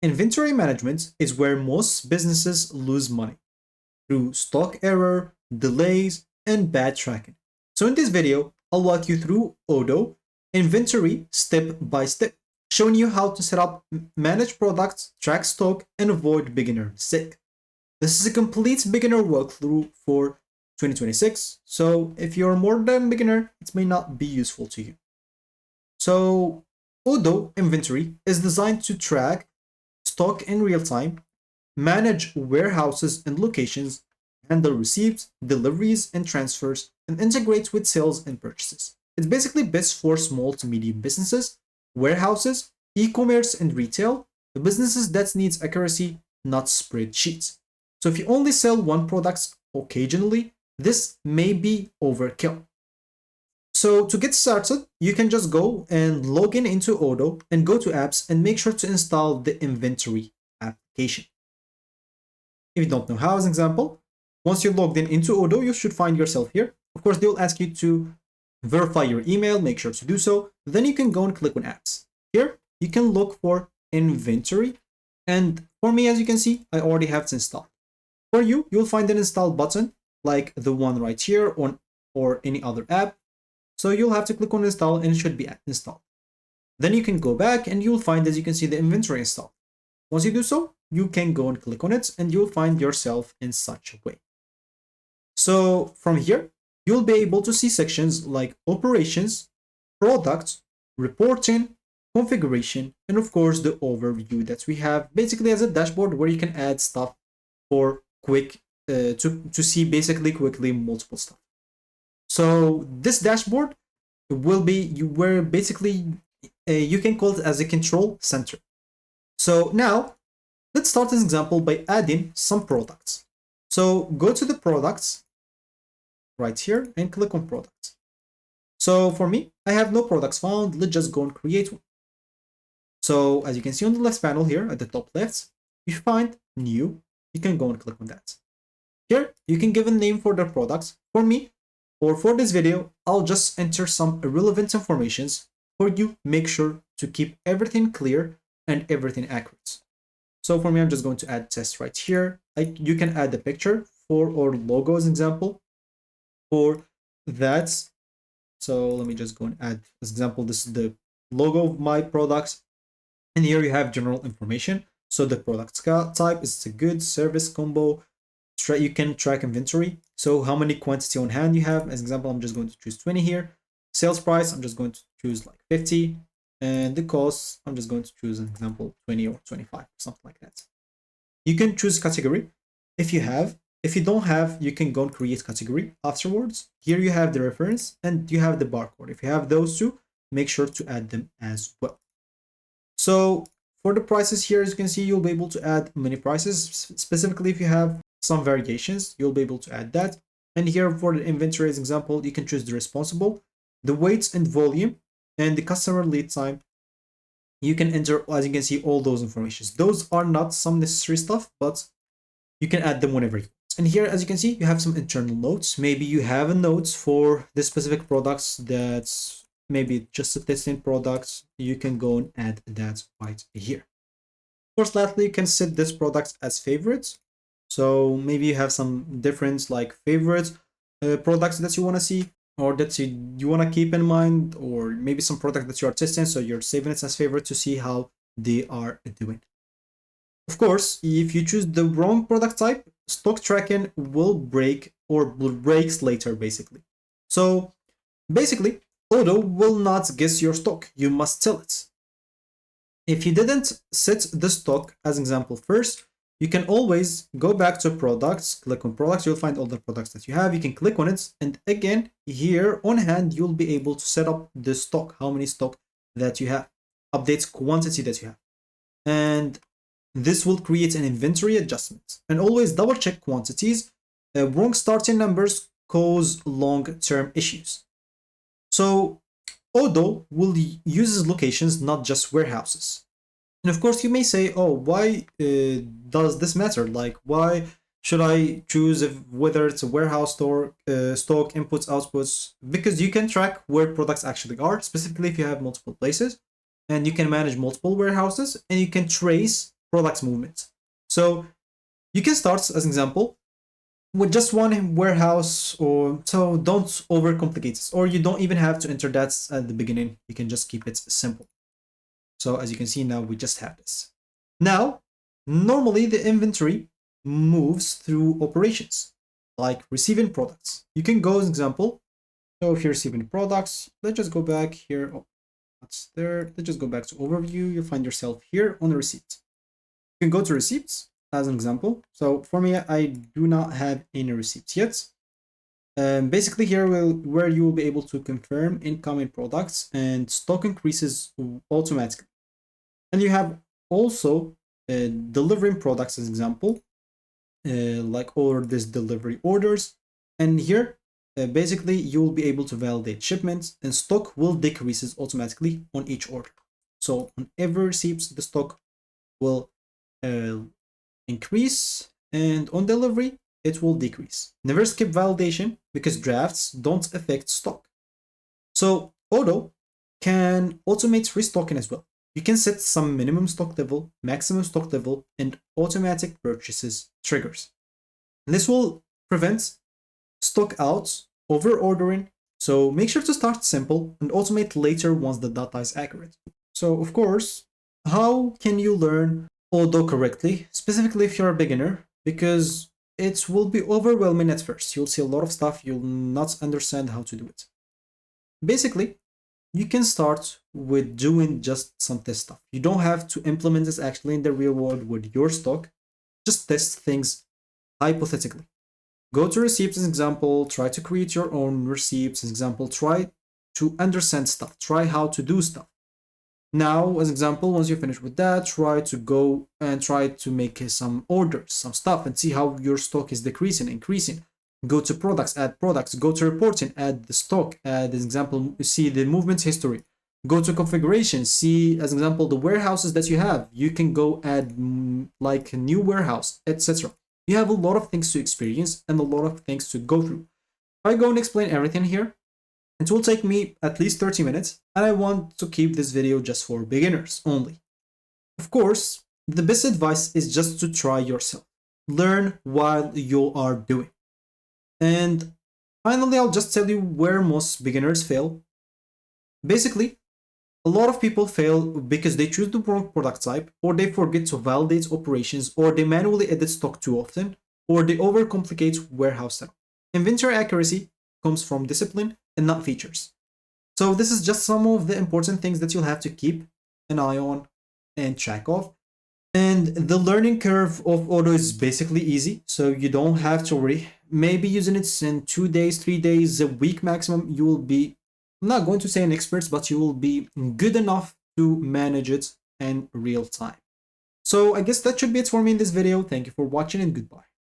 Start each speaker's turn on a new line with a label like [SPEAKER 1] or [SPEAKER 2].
[SPEAKER 1] inventory management is where most businesses lose money through stock error, delays, and bad tracking. So in this video, I'll walk you through Odoo Inventory step by step, showing you how to set up, manage products, track stock, and avoid beginner mistake. This is a complete beginner walkthrough for 2026, so if you're more than beginner, it may not be useful to you. So Odoo Inventory is designed to track stock in real time, manage warehouses and locations, handle receipts, deliveries, and transfers, and integrate with sales and purchases. It's basically best for small to medium businesses, warehouses, e-commerce, and retail, the businesses that needs accuracy, not spreadsheets. So if you only sell one product occasionally, this may be overkill. So to get started, you can just go and log in into Odoo and go to apps and make sure to install the inventory application. If you don't know how, as an example, once you're logged in into Odoo, you should find yourself here. Of course, they'll ask you to verify your email, make sure to do so. Then you can go and click on apps. Here, you can look for inventory. And for me, as you can see, I already have it installed. For you, you'll find an install button like the one right here on or any other app. So you'll have to click on install and it should be installed. Then you can go back and you'll find, as you can see, the inventory installed. Once you do so, you can go and click on it and you'll find yourself in such a way. So from here, you'll be able to see sections like operations, products, reporting, configuration, and of course the overview that we have basically as a dashboard where you can add stuff for quick to see basically quickly multiple stuff. So this dashboard will be where basically you can call it as a control center. So now let's start this example by adding some products. So go to the products right here and click on products. So for me, I have no products found. Let's just go and create one. So as you can see on the left panel here at the top left, you find new. You can go and click on that. Here, you can give a name for the products. For me, or for this video, I'll just enter some irrelevant informations for you. Make sure to keep everything clear and everything accurate. So for me, I'm just going to add test right here. You can add a picture for or logo as an example for that. So let me just go and add as example. This is the logo of my products. And here you have general information. So the product type is a goods, service, combo. You can track inventory. So how many quantity on hand you have. As an example, I'm just going to choose 20 here. Sales price, I'm just going to choose like 50. And the cost, I'm just going to choose an example 20 or 25, something like that. You can choose category if you have. If you don't have, you can go and create category afterwards. Here you have the reference and you have the barcode. If you have those two, make sure to add them as well. So for the prices here, as you can see, you'll be able to add many prices. Specifically, if you have some variations, you'll be able to add that. And here for the inventory as example, you can choose the responsible, the weights and volume, and the customer lead time. You can enter, as you can see, all those informations. Those are not some necessary stuff, but you can add them whenever you want. And here, as you can see, you have some internal notes. Maybe you have a notes for the specific products that's maybe just a testing product. You can go and add that right here. Of course, lastly, you can set this product as favorites. So maybe you have some different like favorite products that you want to see or that you want to keep in mind, or maybe some product that you are testing. So you're saving it as favorite to see how they are doing. Of course, if you choose the wrong product type, stock tracking will break or breaks later basically. So basically, Odoo will not guess your stock. You must tell it. If you didn't set the stock as an example first, you can always go back to products, click on products, you'll find all the products that you have. You can click on it. And again, here on hand, you'll be able to set up the stock, how many stock that you have, updates quantity that you have. And this will create an inventory adjustment. And always double check quantities. Wrong starting numbers cause long-term issues. So Odoo will use locations, not just warehouses. And of course, you may say, oh, why does this matter? Like, why should I choose whether it's a warehouse store, stock, inputs, outputs? Because you can track where products actually are, specifically if you have multiple places. And you can manage multiple warehouses and you can trace products movements. So you can start as an example with just one warehouse, or so don't overcomplicate it, or you don't even have to enter that at the beginning. You can just keep it simple. So as you can see now, we just have this. Now, normally the inventory moves through operations like receiving products. You can go as an example. So if you're receiving products, let's just go back here. Oh, that's there. Let's just go back to overview. You'll find yourself here on the receipts. You can go to receipts as an example. So for me, I do not have any receipts yet. Basically here where you will be able to confirm incoming products and stock increases automatically. And you have also delivering products as example, like all this delivery orders. And here, basically you will be able to validate shipments, and stock will decreases automatically on each order. So on every receipts, the stock will increase, and on delivery, it will decrease. Never skip validation because drafts don't affect stock. So Odoo can automate restocking as well. You can set some minimum stock level, maximum stock level, and automatic purchases triggers. And this will prevent stock outs, over ordering. So make sure to start simple and automate later once the data is accurate. So of course, how can you learn Odoo correctly, specifically if you're a beginner? Because it will be overwhelming at first. You'll see a lot of stuff, you'll not understand how to do it. Basically, you can start with doing just some test stuff. You don't have to implement this actually in the real world with your stock. Just test things hypothetically. Go to receipts as example, try to create your own receipts as example, try to understand stuff, try how to do stuff. Now, as example, once you finish with that, try to go and try to make some orders, some stuff, and see how your stock is decreasing, increasing. Go to products, add products. Go to reporting, add the stock. Add, as example, see the movement history. Go to configuration, see, as example, the warehouses that you have. You can go add like a new warehouse, etc. You have a lot of things to experience and a lot of things to go through. I go and explain everything here. It will take me at least 30 minutes, and I want to keep this video just for beginners only. Of course, the best advice is just to try yourself. Learn while you are doing. And finally, I'll just tell you where most beginners fail. Basically, a lot of people fail because they choose the wrong product type, or they forget to validate operations, or they manually edit stock too often, or they overcomplicate warehouse setup. Inventory accuracy comes from discipline and not features. So this is just some of the important things that you'll have to keep an eye on and track of. And the learning curve of Odoo is basically easy, so you don't have to worry. Maybe using it in 2 days, 3 days, a week maximum, you will be, I'm not going to say an expert, but you will be good enough to manage it in real time. So I guess that should be it for me in this video. Thank you for watching and goodbye.